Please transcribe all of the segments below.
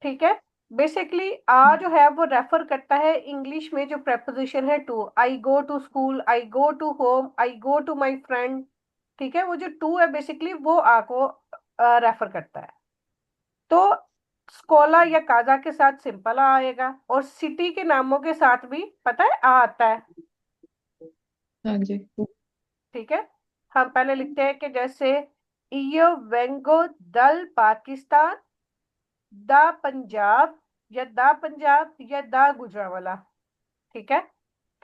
ठीक है। बेसिकली आ जो है वो रेफर करता है इंग्लिश में जो प्रेपोजिशन है to, I go to school, I go to home, I go to my friend. ठीक है, वो जो टू है बेसिकली वो आ को रेफर करता है। तो स्कोला या काजा के साथ सिंपल आ आएगा, और सिटी के नामों के साथ भी पता है आ आता है। हाँ जी। ठीक है, हम पहले लिखते हैं कि जैसे इयो वेंगो दल पाकिस्तान, दा पंजाब, या दा पंजाब या दा गुजरावाला। ठीक है,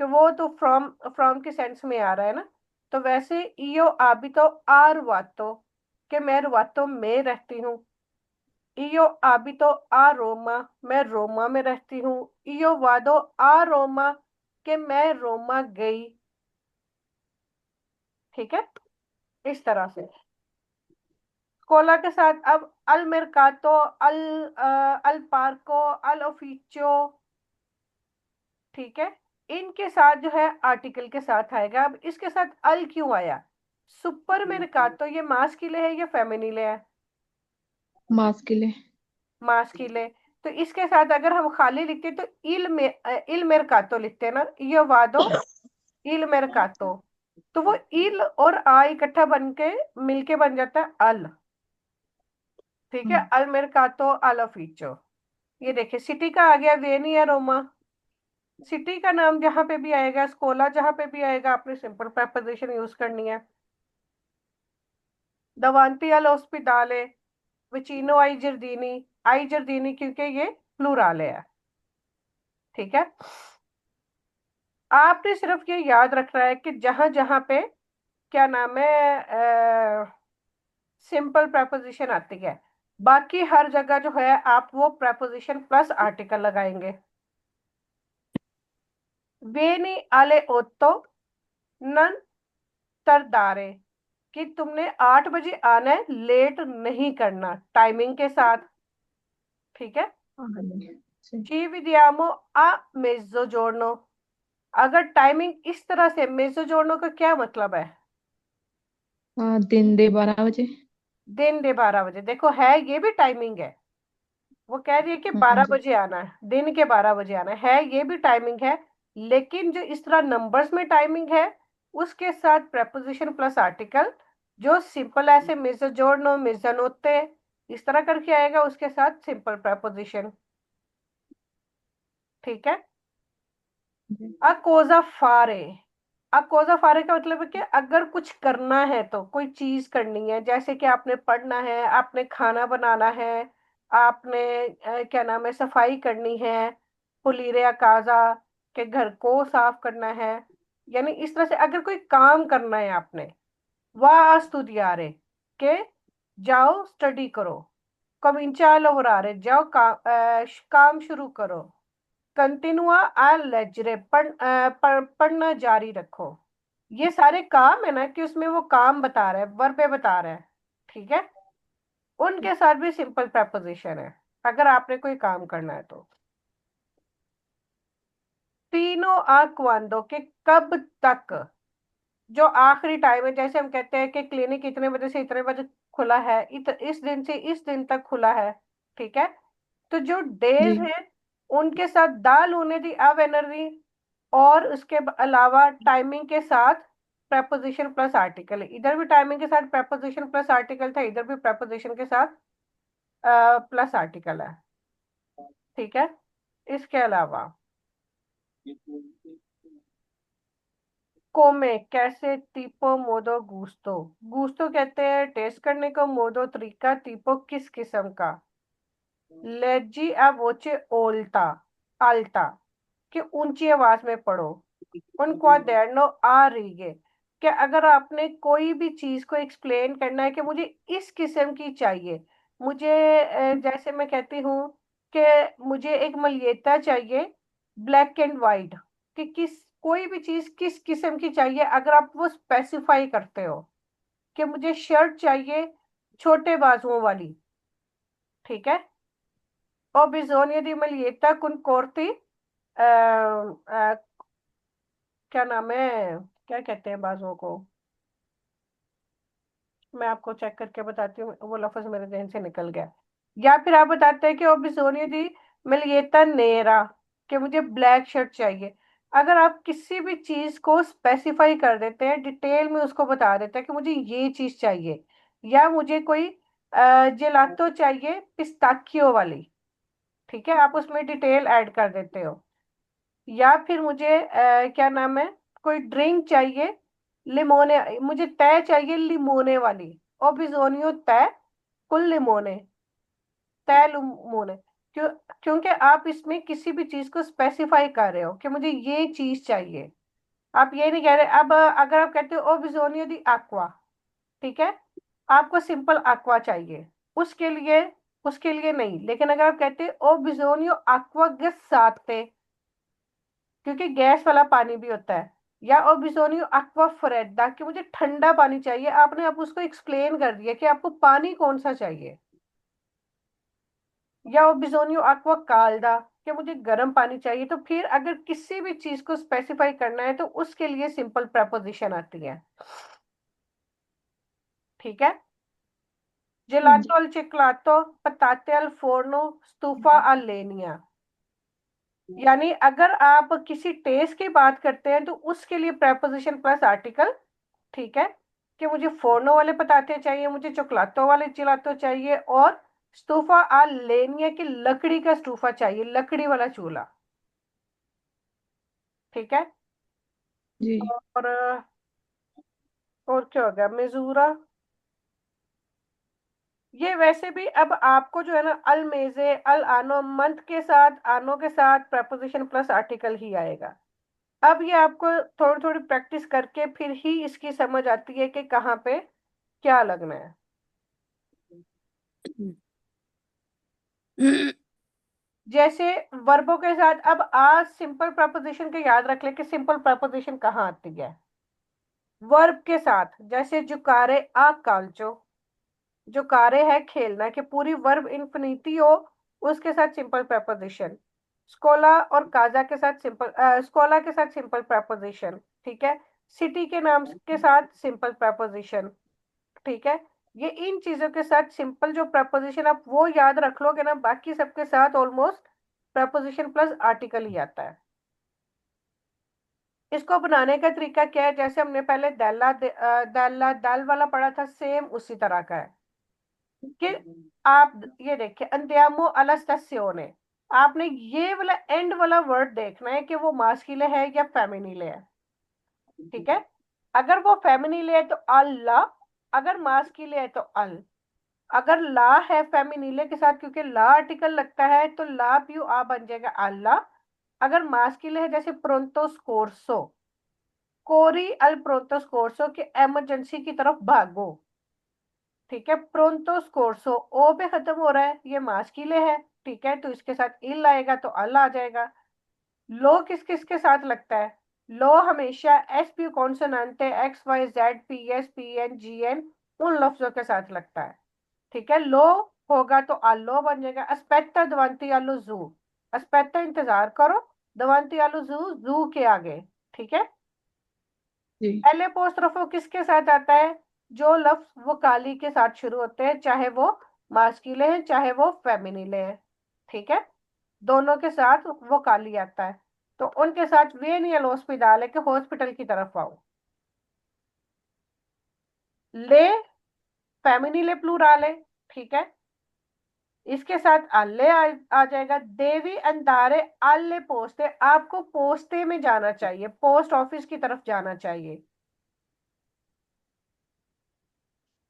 कि वो तो फ्रॉम फ्रॉम के सेंस में आ रहा है ना। तो वैसे इयो आबितो आ रुआतो, कि मैं रुआतो में रहती हूँ। इयो आबितो आ रोमा, मैं रोमा में रहती हूँ। इयो वादो आ रोमा, कि मैं रोमा गई। ठीक है, इस तरह से कोला के साथ अब अल मेरकातो, अल अल पार्को, अल ओफिचो। ठीक है, इनके साथ जो है आर्टिकल के साथ आएगा। अब इसके साथ अल क्यों आया? सुपर मेरकातो ये मास्किले है या फेमिनिले है? मास्क के लिए। मास्किले। तो इसके साथ अगर हम खाली लिखते तो इल मेरकातो लिखते हैं ना, ये वादो इल मेरकातो। तो वो इल और आ इकट्ठा बन के मिलके बन जाता है अल। ठीक है, हाँ। अल मेरकातो अल ऑफिचो। ये देखिए सिटी का आ गया वेनिया रोमा। सिटी का नाम जहां पे भी आएगा, स्कोला जहां पे भी आएगा, आपने सिंपल प्रेपोजिशन यूज करनी है। दवांती अल ओस्पिदाले, विचिनो आई जर्दीनी क्योंकि ये प्लूराल है। ठीक है, आपने सिर्फ ये याद रखना है कि जहां जहां पे क्या नाम है सिंपल प्रेपोजिशन आती है, बाकी हर जगह जो है आप वो प्रेपोजिशन प्लस आर्टिकल लगाएंगे। वेनी आले ओत्तो नन तरदारे, कि तुमने 8 बजे आना है, लेट नहीं करना, टाइमिंग के साथ। ठीक है, हाँ जी। सही। ci vediamo a mezzogiorno। अगर टाइमिंग इस तरह से, मेजोजोर्नो का क्या मतलब है? हाँ, दिन दे 12 बजे। दिन दे 12 बजे। देखो है ये भी टाइमिंग है, वो कह रही है कि हाँ बारह जी। बजे आना है, दिन के 12 बजे आना है, ये भी टाइमिंग है। लेकिन जो इस तरह नंबर्स में टाइमिंग है, उसके साथ प्रेपोजिशन प्लस आर्टिकल, जो सिंपल ऐसे मेजोजोर्नो मेजनोते इस तरह करके आएगा, उसके साथ सिंपल प्रेपोजिशन। ठीक है, जी। अकोजा फारे। अकोजा फारे का मतलब है कि अगर कुछ करना है तो कोई चीज करनी है, जैसे कि आपने पढ़ना है, आपने खाना बनाना है, आपने क्या नाम है सफाई करनी है, पुलीरे अकाजा के घर को साफ करना है। यानी इस तरह से अगर कोई काम करना है आपने, वाह studiare के जाओ स्टडी करो। comincia a lavorare जाओ काम शुरू करो। कंटिन्यूआ आ लेजरे पढ़ना जारी रखो। ये सारे काम है ना, कि उसमें वो काम बता रहा है, वर्बे बता रहा है। ठीक है, उनके साथ भी सिंपल प्रेपोजिशन है अगर आपने कोई काम करना है तो। तीनों आ क्वांदो के कब तक, जो आखिरी टाइम है, जैसे हम कहते हैं कि क्लिनिक इतने बजे से इतने बजे खुला है, इस दिन से इस दिन तक खुला है। ठीक है, तो जो जी। डेज हैं उनके साथ दाल होने दी अब एनर्जी, और उसके अलावा टाइमिंग के साथ प्रेपोजिशन प्लस आर्टिकल है। इधर भी टाइमिंग के साथ प्रेपोजिशन प्लस आर्टिकल था, इधर भी प्रेपोजिशन के साथ प्लस आर्टिकल है। ठीक है, इसके अलावा कोमे कैसे, tipo मोदो गुस्तो। गुस्तो कहते हैं टेस्ट करने को, मोदो तरीका, tipo किस किस्म का। लेजी a voce ओल्टा, अल्टा, कि ऊंची आवाज में पढ़ो। उन क्वाderno आ रही है, कि अगर आपने कोई भी चीज को एक्सप्लेन करना है कि मुझे इस किस्म की चाहिए, मुझे जैसे मैं कहती हूँ कि मुझे एक मलिएटा चाहिए ब्लैक एंड वाइट, कि किस कोई भी चीज किस किस्म की चाहिए, अगर आप वो स्पेसिफाई करते हो कि मुझे शर्ट चाहिए छोटे बाजुओं वाली। ठीक है, और बिजोनिया दी मलिएटा कुन कोर्ती क्या नाम है, क्या कहते हैं बाजुओं को, मैं आपको चेक करके बताती हूँ, वो लफ्ज मेरे जहन से निकल गया। या फिर आप बताते हैं कि ओ बिसोनियो दी मिलिएता नेरा, कि मुझे ब्लैक शर्ट चाहिए। अगर आप किसी भी चीज को स्पेसिफाई कर देते हैं, डिटेल में उसको बता देते हैं कि मुझे ये चीज चाहिए, या मुझे कोई जेलातो चाहिए पिस्ताचियो वाली, ठीक है, आप उसमें डिटेल ऐड कर देते हो। या फिर मुझे क्या नाम है, कोई ड्रिंक चाहिए लिमोने, मुझे तय चाहिए लिमोने वाली, ओ बिजोनियो तय कुल लिमोने, तय लिमोने। क्यों? क्योंकि आप इसमें किसी भी चीज को स्पेसिफाई कर रहे हो कि मुझे ये चीज चाहिए। आप ये नहीं कह रहे। अब अगर आप कहते हो ओ बिजोनियो दी एक्वा, ठीक है, आपको सिंपल एक्वा चाहिए, उसके लिए उसके लिए नहीं। लेकिन अगर आप कहते हो ओ बिजोनियो एक्वा गसाते, क्योंकि गैस वाला पानी भी होता है, या ओ बिसोनियो एक्वा फ्रेदा, कि मुझे ठंडा पानी चाहिए, आपने अब उसको एक्सप्लेन कर दिया कि आपको पानी कौन सा चाहिए। या ओ बिसोनियो एक्वा काल्दा, कि मुझे गर्म पानी चाहिए। तो फिर अगर किसी भी चीज को स्पेसिफाई करना है तो उसके लिए सिंपल प्रेपोजिशन आती है, ठीक है। हाँ जी। जेलातो अल चिक्लातो, पताते अल फोर्नो, स्तूफा अल लेनिया। यानी अगर आप किसी टेस्ट की बात करते हैं तो उसके लिए प्रेपोजिशन प्लस आर्टिकल, ठीक है, कि मुझे फोरनो वाले पताते चाहिए, मुझे चोकलातो वाले चिलातो चाहिए, और स्टूफा आ लेनिया की लकड़ी का स्टूफा चाहिए, लकड़ी वाला चूल्हा, ठीक है। जी। और क्या हो गया, मेजूरा। ये वैसे भी अब आपको जो है ना, अल मेजे अल आनो, मंथ के साथ आनो के साथ प्रेपोजिशन प्लस आर्टिकल ही आएगा। अब ये आपको थोड़ी थोड़ी प्रैक्टिस करके फिर ही इसकी समझ आती है कि कहाँ पे क्या लगना है। जैसे वर्बों के साथ, अब आज सिंपल प्रपोजिशन के याद रख ले कि सिंपल प्रपोजिशन कहाँ आती है। वर्ब के साथ, जैसे जुकारे आ कालचो, जुकारे है खेलना, कि पूरी वर्ब इंफिनिटी हो, उसके साथ सिंपल प्रपोजिशन। स्कोला और काजा के साथ सिंपल, स्कोला के साथ सिंपल प्रपोजिशन, ठीक है। सिटी के नाम के साथ सिंपल प्रपोजिशन, ठीक है। ये इन चीजों के साथ सिंपल जो प्रपोजिशन आप वो याद रख लोगे ना, बाकी सबके साथ ऑलमोस्ट प्रपोजिशन प्लस आर्टिकल ही आता है। इसको बनाने का तरीका क्या है, जैसे हमने पहले दाला दाल वाला पढ़ा था, सेम उसी तरह का है। कि आप ये देखिए, अंदियामो अलस्तासियोने, आपने ये वाला एंड वाला वर्ड देखना है कि वो मास्किले है या फेमिनिले है, ठीक है। अगर वो फेमिनिले है तो अल्लाह, अगर मास्किले है तो अल। अगर ला है फेमिनिले के साथ, क्योंकि ला आर्टिकल लगता है, तो ला प्यू आ बन जाएगा अल्लाह। अगर मास्किले है, जैसे प्रोंतो स्कोर्सो, कोरी अल प्रोंतो स्कोर्सो, के इमरजेंसी की तरफ भागो, ठीक है। प्रोंतो स्कोर्सो ओ पे खत्म हो रहा है, ये मास्किले है, ठीक है, तो इसके साथ इल आएगा तो अल आ जाएगा। लो किस किस के साथ लगता है, लो हमेशा S P consonant X Y Z P S P N G N, उन लफ्जों के साथ लगता है, ठीक है। लो होगा तो आलो बन जाएगा। अस्पेक्टा दवंती आलू जू, अस्पेक्टा इंतजार करो, दवंती आलू जू, जू के आगे, ठीक है। जी। एल अपोस्ट्रोफो किसके साथ आता है, जो लफ्ज वो काली के साथ शुरू होते हैं, चाहे वो मास्किले हैं चाहे वो फेमिनिले हैं, ठीक है, दोनों के साथ वो काली आता है। तो उनके साथ वेनियल हॉस्पिटल है कि हॉस्पिटल की तरफ आओ। ले फेमिनिले प्लूराल है, ठीक है, इसके साथ अल्ले आ जाएगा। देवी अंधारे अल्ले पोस्टे, आपको पोस्टे में जाना चाहिए, पोस्ट ऑफिस की तरफ जाना चाहिए।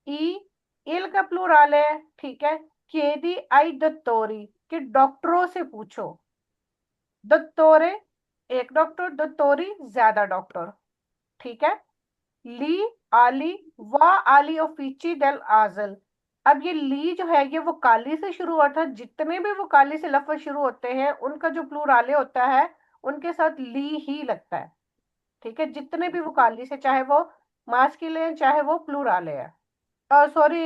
ई इल का प्लूराल है, ठीक है। केदी आई दत्तोरी, कि डॉक्टरों से पूछो। दत्तोरे एक डॉक्टर, दत्तोरी ज्यादा डॉक्टर, ठीक है। ली आली, वा आली ऑफिची डेल आजल। अब ये ली जो है ये वो काली से शुरू हुआ था, जितने भी वो काली से लफ्ज शुरू होते हैं उनका जो प्लूराले होता है उनके साथ ली ही लगता है, ठीक है। जितने भी वो काली से, चाहे वो मास्किले हैं चाहे वो प्लूराले है, सॉरी,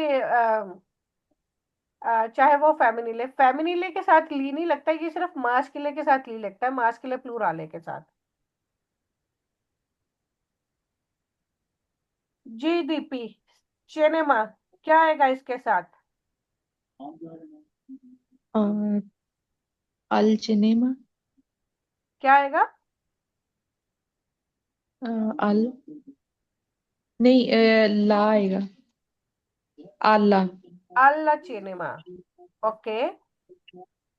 चाहे वो फेमिनिले, फेमिनिले के साथ ली नहीं लगता, ये सिर्फ मास्किले के साथ ली लगता है, मास्किले प्लूराले के साथ। जी दीपी सिनेमा क्या आएगा इसके साथ, अ, अल चिनेमा। क्या आएगा? अल, नहीं, ला आएगा। आला। अल्ला चिनेमा। ओके।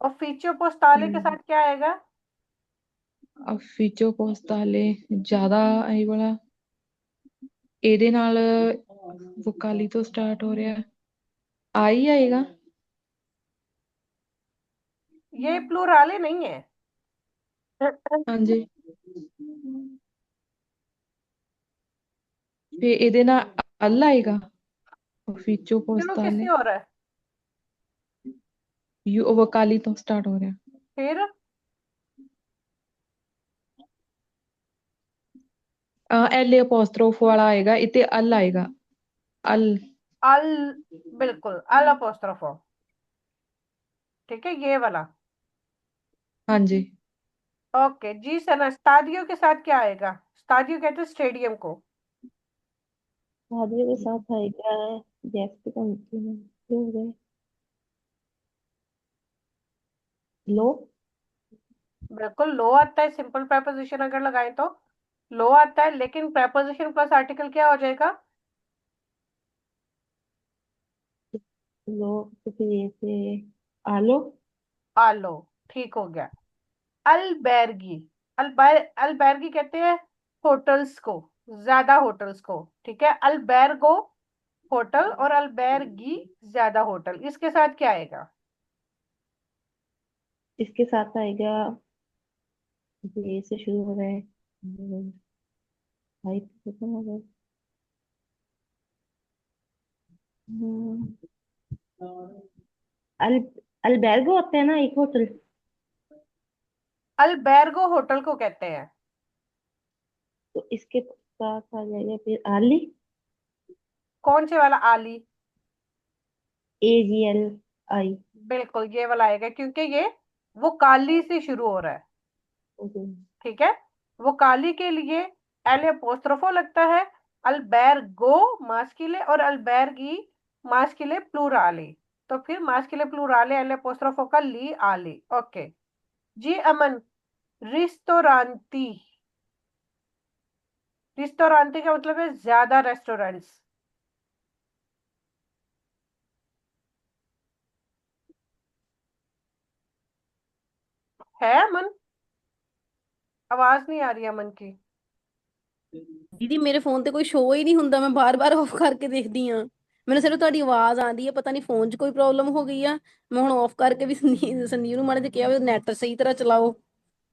और फीचो पोस्ताले के साथ क्या आएगा? अफिचो पोस्ताले ज्यादा आई बड़ा। ਇਹਦੇ ਨਾਲ ਵੋਕਾਲੀ ਤੋਂ ਸਟਾਰਟ ਹੋ ਰਿਹਾ। ਆ ਹੀ ਆਏਗਾ। ये प्लूराले नहीं है। ਹਾਂਜੀ। ਫੇ ਇਹਦੇ ਨਾਲ ਅਲ ਆਏਗਾ। ਅਫੀਚੋ शुरू किससे पोस्ताले। हो रहा है? ਯੂ ਵੋਕਾਲੀ ਤੋਂ ਸਟਾर्ट ਹੋ ਰਿਹਾ। फिर एल अपोस्ट्रोफ वाला आएगा, इते अल आएगा। अल। अल, बिल्कुल अल अपोस्ट्रोफो। ठीक है, ये वाला। हाँ जी। ओके जी सना, स्टाडियो के साथ क्या आएगा? स्टाडियो कहते हैं स्टेडियम को। शादियों के साथ आएगा। जैसे कंट्री में हो गए लो। बिल्कुल लो आता है, सिंपल प्रेपोजिशन अगर लगाएं तो लो आता है, लेकिन प्रेपोजिशन प्लस आर्टिकल क्या हो जाएगा? लो तो फिर ये से आलो। आलो। ठीक हो गया। अलबेरगी। अलबेरगी कहते हैं होटल्स को, ज्यादा होटल्स को। ठीक है, अल्बेरगो होटल और अल्बेरगी ज्यादा होटल। इसके साथ क्या आएगा? इसके साथ आएगा। ये से शुरू हो रहा है। भाई तो खत्म हो गए। हम्म, अल अल्बेर्गो होते हैं ना एक होटल। अल्बेरगो होटल को कहते हैं। तो इसके साथ आ जाएगा फिर आली। कौन से वाला आली? AGLI। बिल्कुल ये वाला आएगा, क्योंकि ये वो काली से शुरू हो रहा है। ओके। ठीक है, वो काली के लिए एल अपोस्ट्रोफो लगता है। अल्बेरगो मास्किले और अल्बेरगी मास्किले प्लूराले। तो फिर मास्किले प्लूराले एल अपोस्ट्रोफो का ली आले। ओके जी अमन, रिस्तोरांती। रिस्तोरांती का मतलब है ज्यादा रेस्टोरेंट्स। है अमन? आवाज नहीं आ रही अमन की। ਦੀਦੀ ਮੇਰੇ ਫੋਨ ਤੇ ਕੋਈ ਸ਼ੋਅ ਹੀ ਨਹੀਂ ਹੁੰਦਾ, ਮੈਂ ਬਾਰ-ਬਾਰ ਆਫ ਕਰਕੇ ਦੇਖਦੀ ਆ। ਮੈਨੂੰ ਸਿਰਫ ਤੁਹਾਡੀ ਆਵਾਜ਼ ਆਉਂਦੀ ਹੈ, ਪਤਾ ਨਹੀਂ ਫੋਨ 'ਚ ਕੋਈ ਪ੍ਰੋਬਲਮ ਹੋ ਗਈ ਆ। ਮੈਂ ਹੁਣ ਆਫ ਕਰਕੇ ਵੀ ਸੰਦੀਪ ਨੂੰ ਮਾੜਾ ਜਿਹਾ ਕਿਹਾ ਵੀ ਨੈਟ ਸਹੀ ਤਰ੍ਹਾਂ ਚਲਾਓ।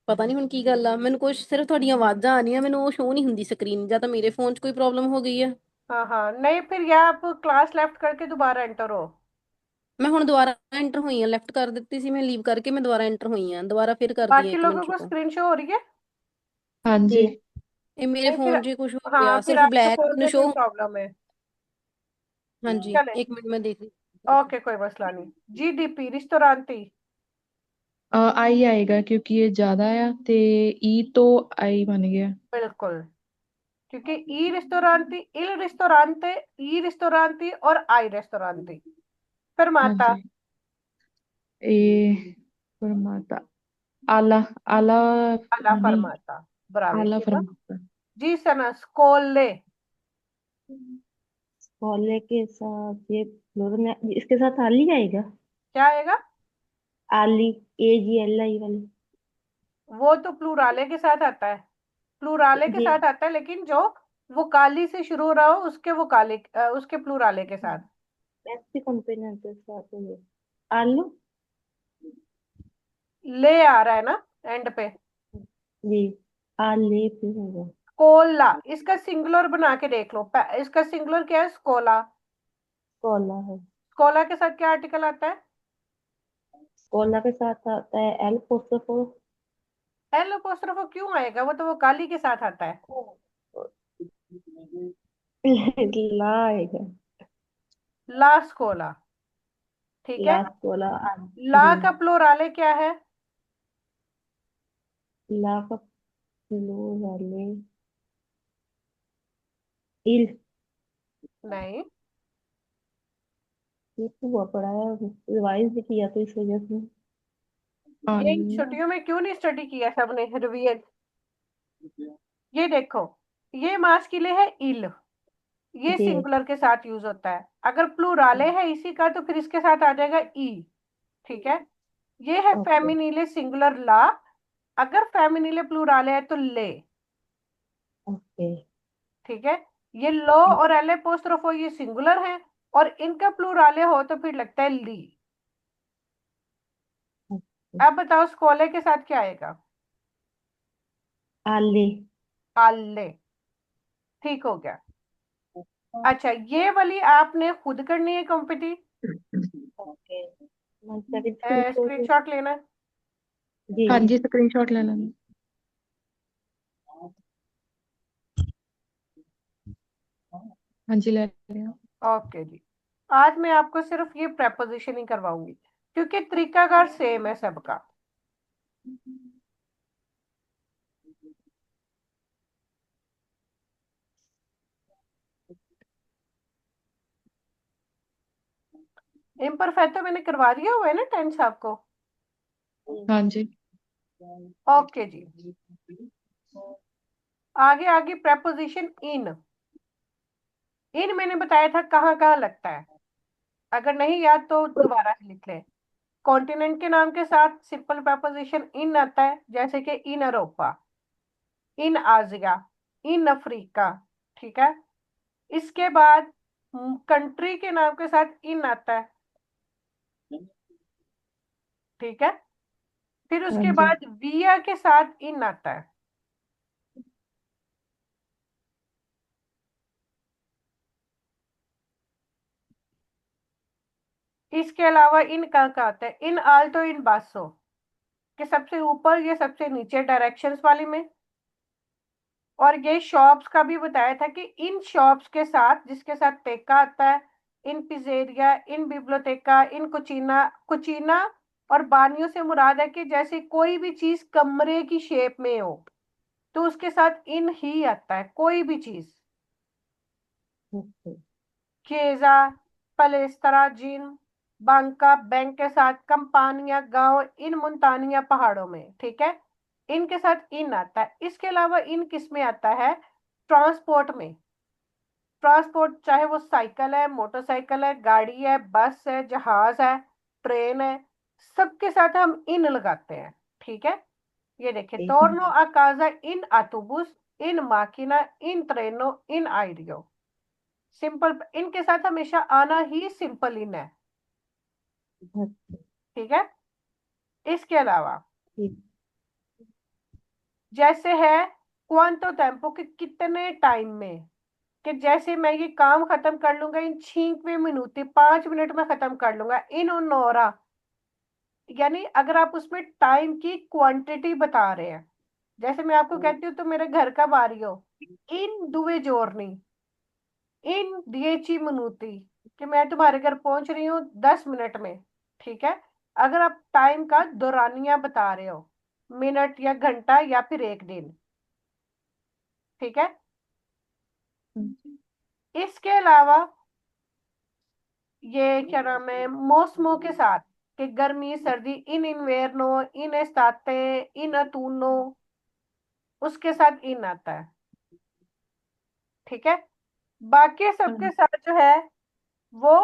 ਪਤਾ ਨਹੀਂ ਹੁਣ ਕੀ ਗੱਲ ਆ, ਮੈਨੂੰ ਕੁਛ ਸਿਰਫ ਤੁਹਾਡੀਆਂ ਆਵਾਜ਼ਾਂ ਆਉਂਦੀਆਂ, ਮੈਨੂੰ ਉਹ ਸ਼ੋਅ ਨਹੀਂ ਹੁੰਦੀ ਸਕਰੀਨ। ਜਾਂ ਤਾਂ ਮੇਰੇ ਫੋਨ 'ਚ ਕੋਈ ਪ੍ਰੋਬਲਮ ਹੋ ਗਈ ਆ। हाँ हाँ, नहीं फिर या आप क्लास लेफ्ट करके दोबारा एंटर हो। ਮੈਂ ਹੁਣ ਦੁਬਾਰਾ ਐਂਟਰ ਹੋਈ ਆ, ਲੈਫਟ ਕਰ ਦਿੱਤੀ ਸੀ ਮੈਂ, ਲੀਵ ਕਰਕੇ ਮੈਂ ਦੁਬਾਰਾ ਐਂਟਰ ਹੋਈ ਆ। ਦੁਬਾਰਾ ਫਿਰ ਕਰਦੀ ਆ, बाकी 1 लोगों ਮਿੰਟ को ਰੁਕੋ। स्क्रीन शो हो रही है? हाँ जी। जी। ਇਹ ਮੇਰੇ नहीं फिर, ਫੋਨ 'ਚ ਕੁਝ ਹੋ हाँ ਗਿਆ, फिर ਸਿਰਫ आपके ਬਲੈਕ फोन में कोई शो। प्रॉब्लम है। ਹਾਂਜੀ, चले, 1 ਮਿੰਟ मैं देख रही। ओके कोई मसला नहीं। जीडीपी रिस्तोरांती। आई आएगा क्योंकि ये ज्यादा है, ते ई तो आई बन गया। बिल्कुल, क्योंकि ई रिस्तोरांती, इल रिस्तोरांते, ई रिस्तोरांती और आई रिस्तोरांती। फिर हाँ माता। जी। ए फरमाता। आला। आला। अला नहीं। फरमाता। आला ब्रावीशियो। फरमाता। जी सना, स्कोले। कॉले के साथ ये फ्लोरल इसके साथ आली आएगा। क्या आएगा? आली। AGLI वाली। वो तो प्लूराले के साथ आता है। प्लूराले के ये साथ आता है, लेकिन जो वो काली से शुरू हो रहा हो उसके वो काले, उसके प्लूराले के साथ। ऐसे कंपोनेंट के साथ है ये। आलू। ले आ रहा है ना एंड पे। जी। आले पे होगा। कोला, इसका सिंगुलर बना के देख लो। इसका सिंगुलर क्या है? स्कोला। कोला है। स्कोला के साथ क्या आर्टिकल आता है? कोला के साथ आता है एल फोर। एल अपोस्ट्रोफ क्यों आएगा? वो तो वो काली के साथ आता है। ला आएगा। ला स्कोला। ठीक है। लास्ट वाला ला जी। का प्लूराले क्या है? ला का फ्लो वाले इल। नहीं, ये तो हुआ पड़ा है, रिवाइज भी किया तो इस वजह से। हाँ ये जी। छुट्टियों में क्यों नहीं स्टडी किया सबने रिवीजन? ये देखो, ये मास्कुलिन है इल, ये जी। सिंगुलर के साथ यूज होता है। अगर प्लूराले है इसी का तो फिर इसके साथ आ जाएगा ई। ठीक है, ये है ओके। फेमिनिले सिंगुलर ला। अगर फेमिनिले प्लूराले है तो ले। ओके। ठीक है, ये लो और एल अपोस्ट्रोफो ये सिंगुलर है, और इनका प्लूराले हो तो फिर लगता है ली। अब बताओ स्कोले के साथ क्या आएगा? आले। आले। ठीक हो गया। अच्छा, ये वाली आपने खुद करनी है कंप्लीट। ओके, मैं सेकंड स्क्रीनशॉट। स्क्रीनशॉट लेना है। जी। हाँ जी, स्क्रीनशॉट ले लेना। हाँ जी, ले लिया। ओके जी, आज मैं आपको सिर्फ ये प्रेपोजिशन ही करवाऊंगी क्योंकि तरीकाकार सेम है सबका। इम्परफेक्टो मैंने करवा दिया हुआ है ना टेंस आपको। हाँ जी। ओके जी, आगे आगे प्रेपोजिशन इन। इन मैंने बताया था कहाँ कहाँ लगता है, अगर नहीं याद तो दोबारा से लिख लें। कॉन्टिनेंट के नाम के साथ सिंपल प्रेपोजिशन इन आता है, जैसे कि इन अरोपा, इन आजिया, इन अफ्रीका। ठीक है, इसके बाद कंट्री के नाम के साथ इन आता है। ठीक है, फिर हाँ उसके जी। बाद विया के साथ इन आता है। इसके अलावा इन कहाँ का आता है? इन आल्टो, इन बासो, के सबसे ऊपर ये सबसे नीचे डायरेक्शंस वाली में। और ये शॉप्स का भी बताया था कि इन शॉप्स के साथ जिसके साथ टेका आता है, इन पिजेरिया, इन बिब्लियोटेका, इन कुचीना। कुचीना और बानियों से मुराद है कि जैसे कोई भी चीज कमरे की शेप में हो तो उसके साथ इन ही आता है, कोई भी चीज। ओके। केजा, पलेस्तरा, जिन, बांका, बैंक के साथ कंपानिया, गांव, इन मुल्तानिया पहाड़ों में। ठीक है, इनके साथ इन आता है। इसके अलावा इन किस में आता है? ट्रांसपोर्ट में। ट्रांसपोर्ट चाहे वो साइकिल है, मोटरसाइकिल है, गाड़ी है, बस है, जहाज है, ट्रेन है, सबके साथ हम इन लगाते हैं। ठीक है, ये देखिए, टोर्नो आ casa इन autobus, इन माकिना, इन ट्रेनो, इन आइडियो। सिंपल, इनके साथ हमेशा आना ही सिंपल इन है। ठीक है, इसके अलावा जैसे है क्वांटो टेम्पो, कि कितने टाइम में, कि जैसे मैं ये काम खत्म कर लूंगा इन 5 मिनट, 5 मिनट में खत्म कर लूंगा। इन उन्नोरा, यानी अगर आप उसमें टाइम की क्वांटिटी बता रहे हैं, जैसे मैं आपको कहती हूँ तो मेरे घर कब आ रही हो, इन दुवे जोरनी, इन 10 मिनट, कि मैं तुम्हारे घर पहुंच रही हूँ 10 मिनट में। ठीक है, अगर आप टाइम का दौरानिया बता रहे हो, मिनट या घंटा या फिर एक दिन। ठीक है, इसके अलावा ये क्या नाम है, मौसमों के साथ, कि गर्मी सर्दी, इन इन्वेरनो, इन एस्ताते, इन अतूनो, उसके साथ इन आता है। ठीक है, बाकी सबके साथ जो है वो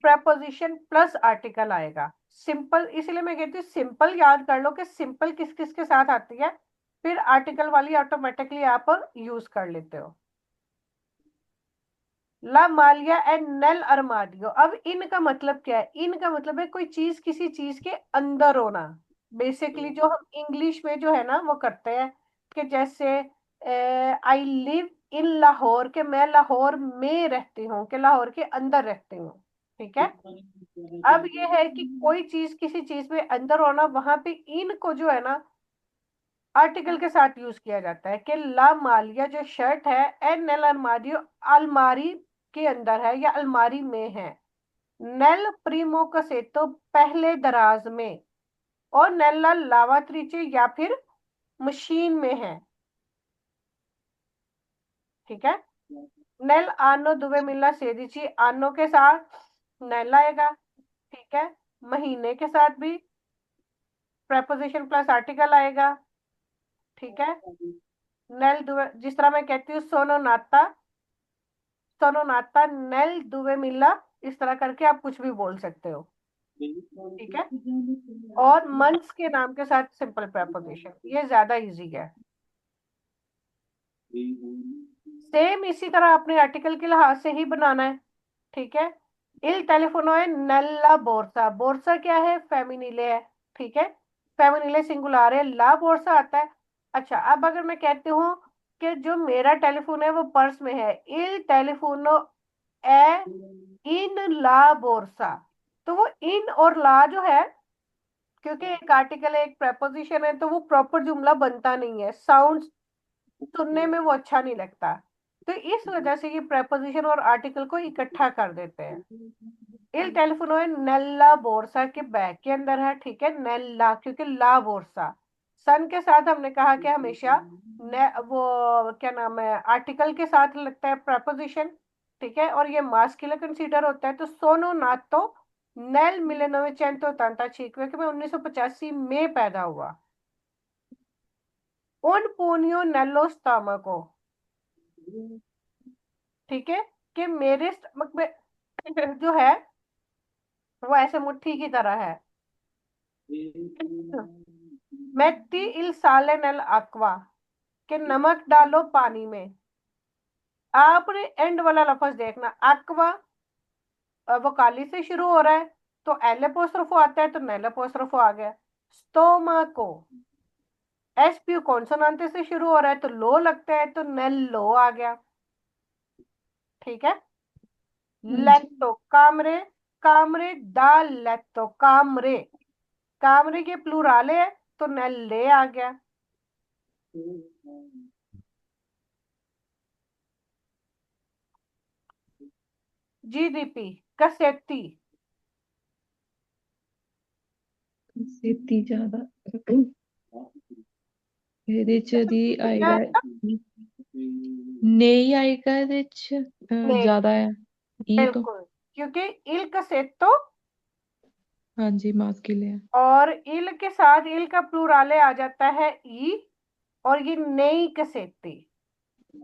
प्रेपोजिशन प्लस आर्टिकल आएगा। सिंपल, इसलिए मैं कहती हूँ सिंपल याद कर लो कि सिंपल किस किस के साथ आती है, फिर आर्टिकल वाली ऑटोमेटिकली आप यूज कर लेते हो। ला मालिया एंड नेल अरमाडियो। अब इनका मतलब क्या है? इनका मतलब है कोई चीज किसी चीज के अंदर होना। बेसिकली जो हम इंग्लिश में जो है ना वो करते हैं, कि जैसे आई लिव इन लाहौर, के मैं लाहौर में रहती हूँ, कि लाहौर के अंदर रहती हूँ। ठीक है, अब ये है कि कोई चीज किसी चीज में अंदर होना, वहां पे इन को जो है ना आर्टिकल के साथ यूज किया जाता है, कि ला मालिया जो शर्ट है, एन नेल अरमाडियो अलमारी के अंदर है या अलमारी में है। नेल प्रीमो कसेतो पहले दराज में, और नेला लावात्रिचे या फिर मशीन में है। ठीक है, नेल आनो दुवे मिला सेदिची, आनो के साथ नेल आएगा, ठीक है। महीने के साथ भी प्रेपोजिशन प्लस आर्टिकल आएगा। ठीक है। नेल दुवे, जिस तरह मैं कहती हूँ सोनो नाता, सोनो नाता नेल दुवे मिला, इस तरह करके आप कुछ भी बोल सकते हो। ठीक है। और मंथ्स के नाम के साथ सिंपल प्रेपोजिशन, ये ज्यादा इजी है। सेम इसी तरह अपने आर्टिकल के लिहाज से ही बनाना है। ठीक है। इल टेलीफोनो है नल्ला बोर्सा, बोर्सा क्या है, फेमिनिले है। ठीक है। फेमिनिले सिंगुलर है, ला बोर्सा आता है। अच्छा, अब अगर मैं कहती हूँ कि जो मेरा टेलीफोन है वो पर्स में है, इल टेलीफोनो ए इन ला बोर्सा, तो वो इन और ला जो है, क्योंकि एक आर्टिकल है एक प्रेपोजिशन है, तो वो प्रॉपर जुमला बनता नहीं है, साउंड सुनने में वो अच्छा नहीं लगता। तो इस वजह से ये प्रेपोजिशन और आर्टिकल को इकट्ठा कर देते हैं। इल टेलीफोनो है नेल्ला बोर्सा के बैग के अंदर है। ठीक है। नेल्ला क्योंकि ला बोर्सा, सन के साथ हमने कहा कि हमेशा वो क्या नाम है, आर्टिकल के साथ लगता है प्रेपोजिशन। ठीक है। और ये मास्कुलिन कंसीडर होता है, तो सोनो नातो नेल 1985 कि मैं 1985 में पैदा हुआ। उन पूनियो नेलो स्टमको, ठीक है, कि मेरे स्टमक में जो है वो ऐसे मुट्ठी की तरह है। मेtti il sale nell'acqua, कि नमक डालो पानी में। आपने एंड वाला लफ्ज देखना, aqua वोकाली से शुरू हो रहा है, तो एल अपोस्ट्रोफो आता है, तो नेल अपोस्ट्रोफो आ गया। स्टोमाको एस पी कॉन्सोनांट से शुरू हो रहा है, तो लो लगता है, तो नेल लो आ गया। ठीक है। हाँ जी। लेतो कामरे, कामरे दा लेतो कामरे, कामरे के प्लूराले है, तो नेल ले आ गया। जीडीपी कसेती, ਛੇਤੀ ਜ਼ਿਆਦਾ ਇਹਦੇ ਚ ਦੀ क्या ਆਏਗਾ, है? ਨਹੀਂ ਆਏਗਾ ਇਹਦੇ ਚ, नहीं, ਜ਼ਿਆਦਾ ਆ ਈ ਤੋਂ। बिल्कुल, क्योंकि इल कसेतो ਹਾਂਜੀ ਮਾਸਕਿਲੇ ਆ। और इल के साथ इल का प्लूराले आ जाता है ई, और ये नई कसेती।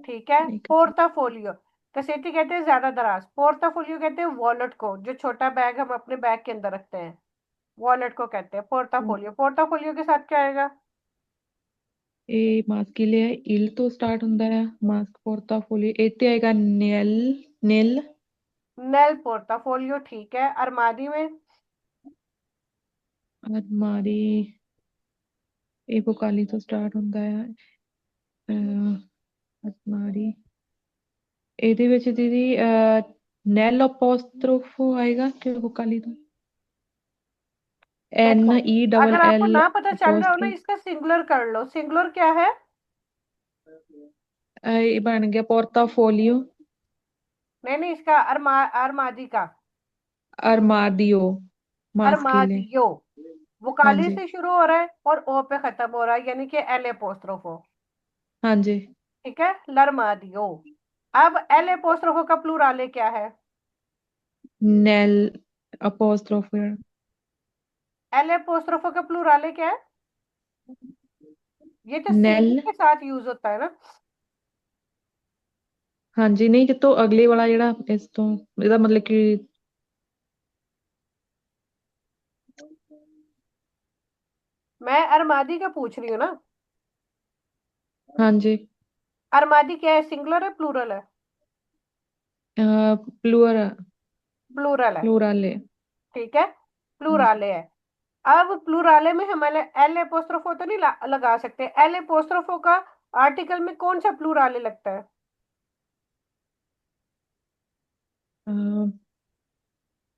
ठीक है। ਨਹੀਂ ਕਰ पोर्टाफोलियो, कसेटी कहते हैं ज्यादा दराज, पोर्टाफोलियो कहते हैं वॉलेट को, जो छोटा बैग हम अपने बैग के अंदर रखते हैं, वॉलेट को कहते हैं पोर्टाफोलियो। पोर्टाफोलियो के साथ क्या आएगा? ਇਹ ਮਾਸਕਿਲੇ ਆ, ਇਲ ਤੋਂ ਸਟਾਰਟ ਹੁੰਦਾ ਆ, ਮਾਸਕ ਪੋਰਟਾਫੋਲੀਓ, ਇਹ ਤੇ ਆਏਗਾ ਨੈਲ, ਨਿਲ। नेल पोर्टाफोलियो। ठीक है। अरमादी में ਅਲਮਾਰੀ, ਇਹ ਵੋਕਾਲੀ ਤੋਂ ਸਟਾਰਟ ਹੁੰਦਾ ਆ, ਅਲਮਾਰੀ, ਇਹਦੇ ਵਿੱਚ ਦੀਦੀ ਨੈਲ ਅਪੋਸਟਰੋਫੋ ਆਏਗਾ ਕਿ ਵੋਕਾਲੀ ਤੋਂ, देखो, एन ई डबल अगर आपको एल ना पता चल रहा हो ना, अपोस्ट्रोफ। इसका सिंगुलर कर लो। सिंगुलर क्या है? ये बन गया पोर्टाफोलियो। नहीं नहीं, इसका अरमादी का, अरमादियो मास्किले। अरमादियो हाँ वोकाली जी। से शुरू हो रहा है और ओ पे खत्म हो रहा है, यानी कि एल एपोस्ट्रोफो। हाँ जी। ठीक है। लरमादियो। अब एल एपोस्ट्रोफो का प्लूराले क्या है? Nail apostrophe. एल एपोस्ट्रोफो का प्लूराले क्या है? ये तो नेल। सिंगल के साथ यूज होता है ना। हाँ जी, नहीं जितो अगले वाला जेड़ा इस तो ਇਹਦਾ मतलब कि मैं अरमादी का पूछ रही हूँ ना। हाँ जी। अरमादी क्या है, सिंगुलर है प्लूरल है? प्लूर प्लूरल है। प्लूराले। ठीक है। हाँ जी। प्लूराले है। अब प्लूराले में हमारे एल एपोस्ट्रोफो तो नहीं लगा सकते। एल एपोस्ट्रोफो का आर्टिकल में कौन सा प्लूराले लगता है?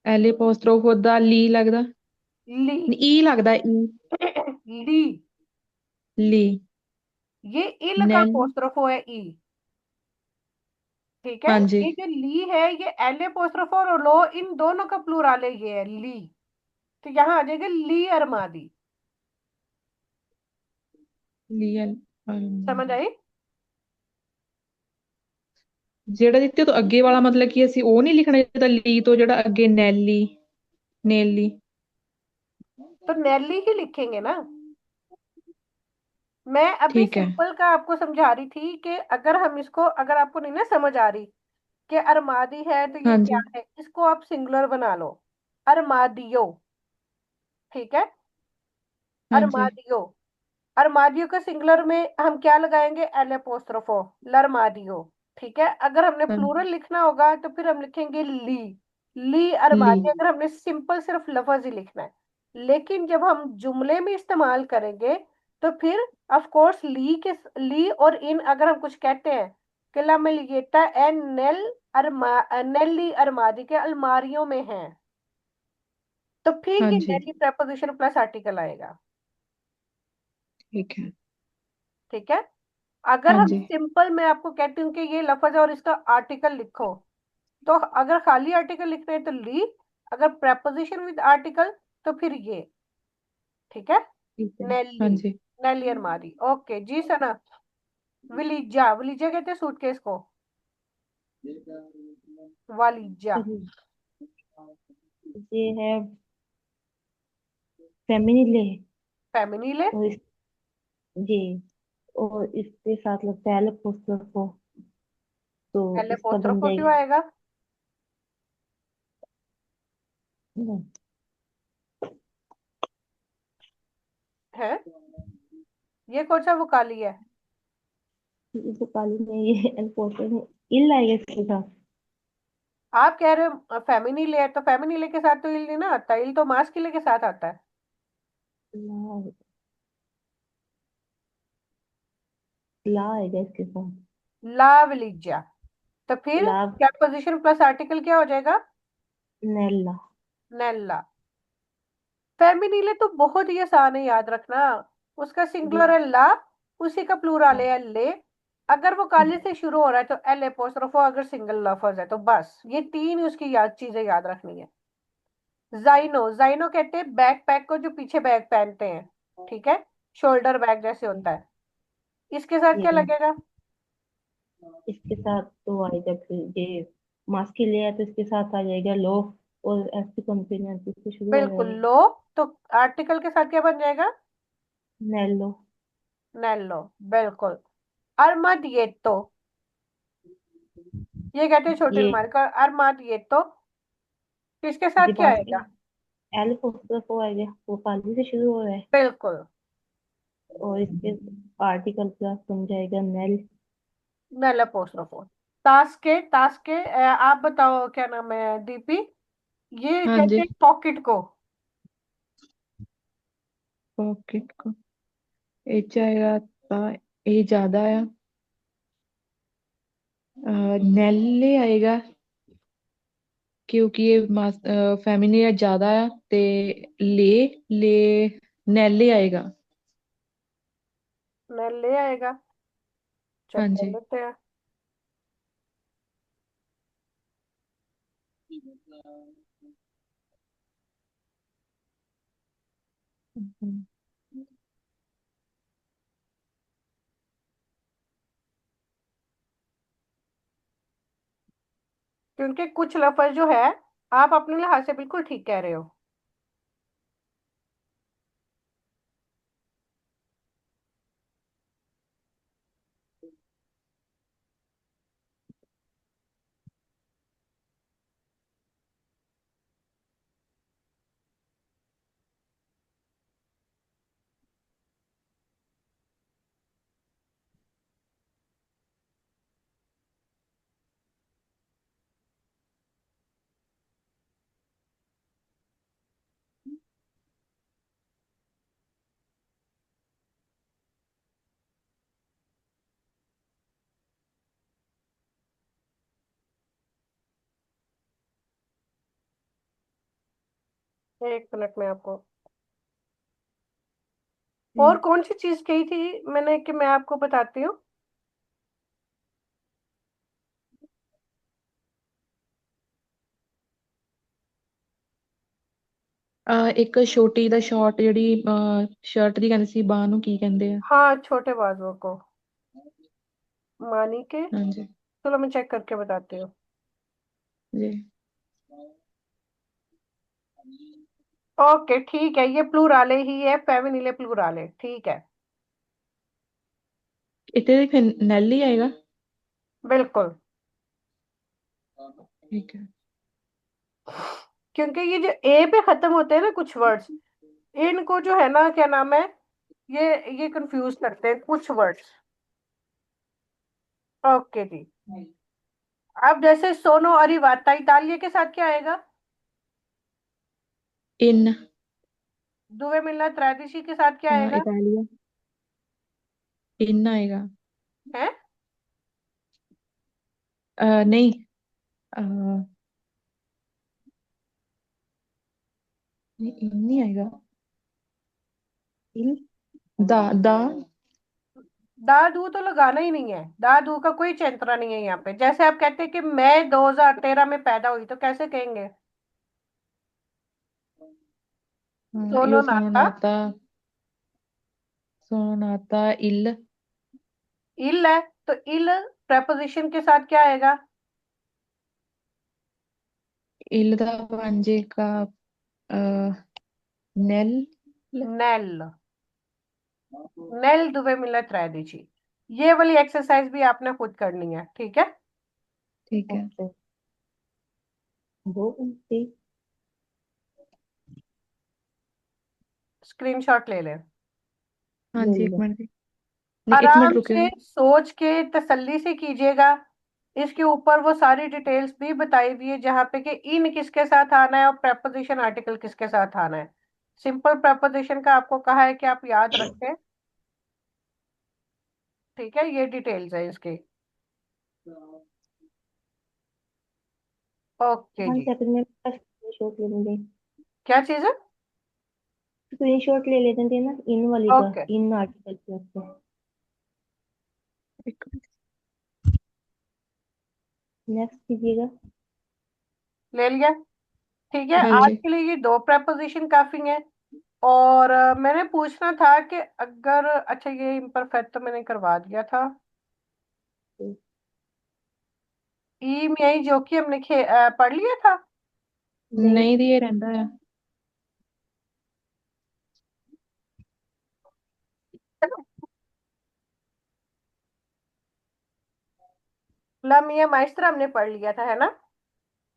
एल अपोस्ट्रोफ होदा ली लगदा, ली। ई लगदा ई। ली। ली। ये इल का नेल। अपोस्ट्रोफो है ई। ठीक है। हाँ जी। ये जो ली है ये एल अपोस्ट्रोफो और लो, इन दोनों का प्लूराले ये है ली। तो यहाँ आ जाएगा ली अरमादी। ਲੀਅਲ। समझ आई? ਜਿਹੜਾ ਦਿੱਤੇ ਤੋਂ ਅੱਗੇ ਵਾਲਾ ਮਤਲਬ ਕਿ ਅਸੀਂ ਉਹ ਨਹੀਂ ਲਿਖਣਾ, ਜਿਹਦਾ ਲੀ ਤੋਂ ਜਿਹੜਾ ਅੱਗੇ ਨੈਲੀ। नेली। तो नेली ही लिखेंगे ना। मैं अभी ठीक है। सिंपल का आपको समझा रही थी कि अगर हम इसको, अगर आपको नहीं ना समझ आ रही कि अरमादी है तो ये हाँ क्या जी। है, इसको आप सिंगुलर बना लो, अरमादियो। ठीक है, हाँ जी। अरमादियो। अरमादियो के सिंगुलर में हम क्या लगाएंगे, एल अपोस्ट्रोफो, लरमादियो। ठीक है, अगर हमने हाँ। प्लूरल लिखना होगा तो फिर हम लिखेंगे ली, ली ली। अरमादी, अगर हमने सिंपल सिर्फ लफ्ज ही लिखना है। लेकिन जब हम जुमले में इस्तेमाल करेंगे तो फिर ऑफ कोर्स ली के, ली और इन अगर हम कुछ कहते हैं कि ला मिलिएटा एन नेल नेली अरमादी के अलमारियों में है, तो फिर हाँ ये जी। नेली प्रेपोजिशन प्लस आर्टिकल आएगा। ठीक है। ठीक है, अगर हाँ हम जी। सिंपल, मैं आपको कहती हूँ कि ये लफ्ज है और इसका आर्टिकल लिखो, तो अगर खाली आर्टिकल लिखना है तो ली, अगर प्रेपोजिशन विद आर्टिकल तो फिर ये। ठीक है, ठीक है। हाँ नेली, जी। नेली अरमारी। ओके जी सना। विलीजा, विलीजा कहते हैं सूटकेस को, वालीजा। और ये है फेमिनिले। फेमिनिले, और इस जी, और इसके साथ लगता है एलोफोस्ट्रोफो, तो पहले इसका बन पोस्ट्रोफो क्यों जाएगा आएगा? है, ये कौन सा वकाली है? इसको काली में ये एलोफोस्ट्रोफो इल आएगा इसके साथ। आप कह रहे हो फेमिनिले है, तो फेमिनिले के साथ तो इल नहीं ना आता, इल तो मास्किले के साथ आता है। ला, ला आएगा इसके साथ। ला विलीजा, तो फिर लाव क्या पोजीशन प्लस आर्टिकल क्या हो जाएगा? नेला। नेला। फेमिनिले तो बहुत ही आसान है याद रखना, उसका जी सिंगुलर है ला, उसी का प्लूरल है ले। अगर वो काले से शुरू हो रहा है तो एल एपोस्ट्रोफो, अगर सिंगल लफ्ज है तो बस ये तीन उसकी याद चीजें याद रखनी है। जाइनो, जाइनो कहते हैं बैक पैक को, जो पीछे बैग पहनते हैं। ठीक है, शोल्डर बैग जैसे होता है। इसके साथ जी, क्या लगेगा? इसके साथ तो आएगा फिर ये मास्क ले है तो इसके साथ आ जाएगा लो, और ऐसी कॉन्फिडेंस से शुरू हो बिल्कुल जाएगा लो, तो आर्टिकल के साथ क्या बन जाएगा? नेलो। नेलो, बिल्कुल। अरमादिएटो, ये कहते हैं छोटे ये रुमाल का, अरमादिएटो किसके साथ ये क्या मास्क आएगा? एल फोस्टर आएगा, वो पाली से शुरू हो रहा है, बिल्कुल, और इसके आर्टिकल प्लस बन जाएगा नेल। नेल अपोस्ट्रोफो। तास्के, तास्के आप बताओ क्या नाम है दीपी, ये हाँ कहते जी। हैं पॉकेट को। पॉकेट को एच आएगा ए ज्यादा है। नैले आएगा क्योंकि ये फेमिनिन ज्यादा है ते ले ले नैले आएगा। नेल ले आएगा, चेक हाँ कर जी। लेते हैं। हम्म। क्योंकि कुछ लफ्ज जो है, आप अपने लिहाज से बिल्कुल ठीक कह रहे हो। एक मिनट में आपको, और कौन सी चीज कही थी मैंने कि मैं आपको बताती हूँ? ਇੱਕ ਛੋਟੀ ਦਾ ਸ਼ਾਰਟ ਜਿਹੜੀ ਸ਼ਰਟ ਦੀ ਕਹਿੰਦੇ ਸੀ ਬਾਹ ਨੂੰ ਕੀ ਕਹਿੰਦੇ ਆ। हाँ, छोटे बाजुओं को मानी के, ਹਾਂਜੀ चलो मैं चेक करके बताती हूँ। जी। ओके ठीक है, ये प्लूराले ही है, फेमिनिले प्लूराले, ठीक है। इतने फिर नेल ही आएगा। बिल्कुल, ठीक है। क्योंकि ये जो ए पे खत्म होते हैं ना कुछ वर्ड्स, इनको जो है ना क्या नाम है, ये कंफ्यूज करते हैं कुछ वर्ड्स। ओके जी। अब जैसे सोनो अरिवाता, इतालिया के साथ क्या आएगा? इन। दुवे मिलना त्रैदिशी के साथ क्या आएगा? इटालिया। इन आएगा। है? नहीं। इन नहीं आएगा। इन दा दा। दादू तो लगाना ही नहीं है, दादू का कोई चैंतरा नहीं है यहाँ पे। जैसे आप कहते हैं कि मैं 2013 में पैदा हुई, तो कैसे कहेंगे? सोनो यो सोनो नाता। नाता। सोनो नाता इल। इल है, तो इल प्रपोजिशन के साथ क्या आएगा? इल दा बन का नेल। नेल। नेल दुवे मिला त्रैदिशी। ये वाली एक्सरसाइज भी आपने खुद करनी है, ठीक है? ठीक है। ओके दो घंटे स्क्रीनशॉट ले लें। हाँ ले जी, एक लो। मिनट। नहीं, एक मिनट आराम रुके। से सोच के तसल्ली से कीजिएगा। इसके ऊपर वो सारी डिटेल्स भी बताई हुई है, जहाँ पे कि इन किसके साथ आना है और प्रेपोजिशन आर्टिकल किसके साथ आना है। सिंपल प्रेपोजिशन का आपको कहा है कि आप याद रखें, ठीक है? ये डिटेल्स है इसकी। ओके 1 जी। सेकंड में स्क्रीनशॉट ले लेंगे। क्या चीज है? स्क्रीनशॉट ले लेते थे ना इन वाली का, ओके, इन आर्टिकल के ऊपर। एक मिनट। नेक्स्ट कीजिएगा। ले लिया। ठीक है, हाँ आज जी। के लिए ये दो प्रेपोजिशन काफी हैं। और मैंने पूछना था कि अगर, अच्छा ये इम्परफेक्ट तो मैंने करवा दिया था। ई में आई जो कि हमने पढ़ लिया था। नहीं नहीं दिए रहता है। लामिया माइस्त्रा हमने पढ़ लिया था, है ना?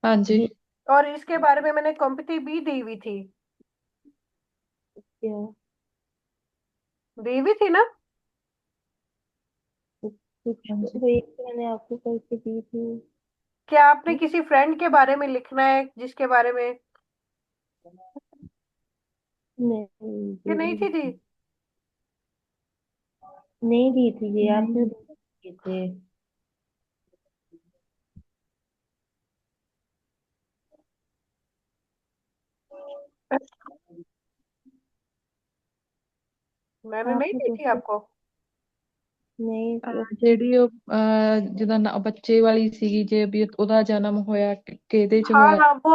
हाँ जी। और इसके बारे में मैंने कॉम्पिटी भी दी हुई थी। क्या दी हुई थी ना? कुछ हाँ जी। वो एक तो मैंने आपको करके दी थी। क्या आपने किसी फ्रेंड के बारे में लिखना है, जिसके बारे में नहीं कि नहीं थी दी? नहीं दी थी ये आपने नहीं। दिए थे। मैंने नहीं आपने दी तो थी आपको। नहीं ਜਿਹੜੀ ਉਹ ਜਿਹਦਾ ਬੱਚੇ ਵਾਲੀ ਸੀਗੀ, ਜੇ ਵੀ ਉਹਦਾ ਜਨਮ ਹੋਇਆ ਕਿਹਦੇ ਚ हाँ ਹੋਇਆ। हाँ, वो